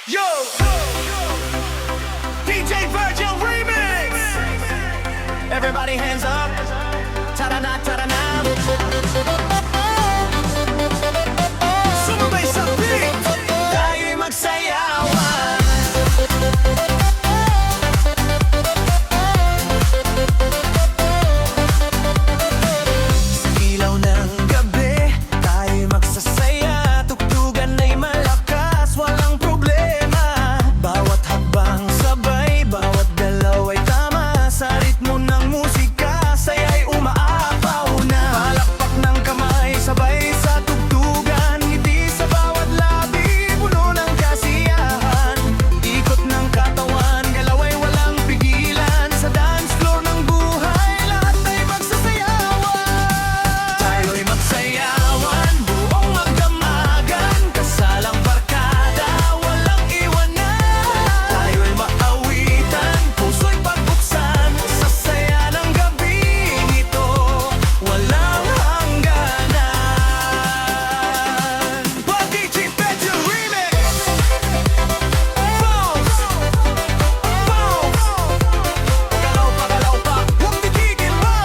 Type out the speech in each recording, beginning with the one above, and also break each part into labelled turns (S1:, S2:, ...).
S1: Yo! DJ Virgil Remix! Everybody hands up. Ta-da-na, ta-da-na. Sumabay sa beat. Tayo'y magsayawan. Sa ilaw ng gabi, tayo'y magsasaya. Tugtugan ay malakas, walang problema. Bawat hakbang sabay, bawat galaw ay tama. Sa ritmo ng musika, saya'y umaapaw na. Palakpak ng kamay, sabay sa tugtugan. Ngiti sa bawat labi, puno ng kasiyahan. Ikot ng katawan, galaw ay walang pigilan. Sa dance floor ng buhay, lahat ay magsasayawan. Tayo'y magsayawan, buong magdamagan. Kasalang barkada, walang iwanan. Tayo'y maawitan, puso'y pagbuksan. Sa saya ng gabing ito, walang hangganan. DJ Virgil Remix! Bounce! Bounce! Galaw pa, huwag titigil mo!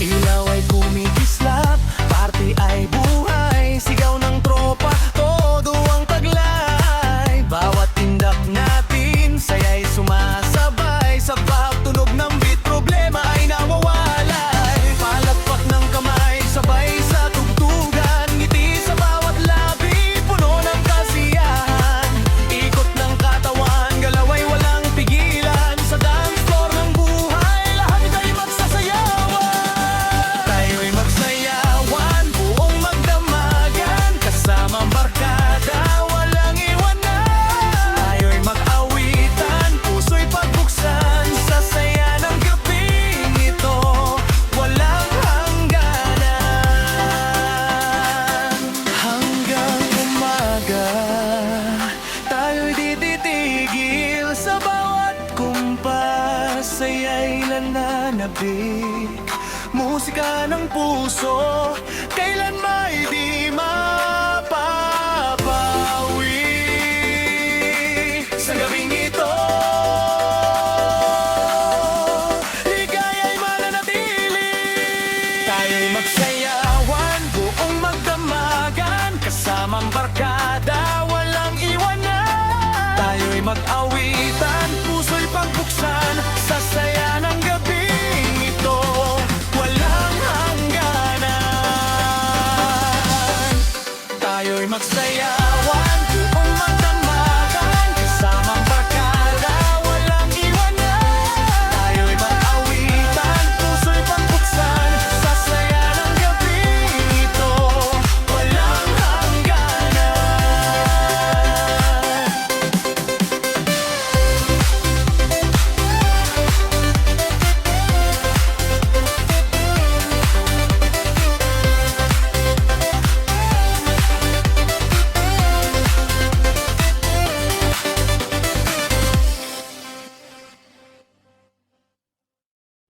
S1: Ilaw ay kumikislap, party ay buhay. Sigaw ng tropa, todo ang taglay. Bawat tindak natin, saya'y sumasabay. Sa bawat tunog ng beat, problema ay nawawalay. Palakpak ng kamay, sabay sa tugtugan. Ngiti sa bawat labi, puno ng kasiyahan. Ikot ng katawan, galaw ay walang pigilan. Sa dance floor ng buhay, lahat ay magsasayawan. Tayo'y magsayawan, buong magdamagan. Kasama ang barkada, walang iwanan. Tayo'y mag-awitan, puso'y pagbuksan. Sa saya ng gabing ito, walang hangganan. Hanggang umaga, tayo'y di titigil. Sa bawat kumpas, saya'y nananabik. Musika ng puso, kailan may di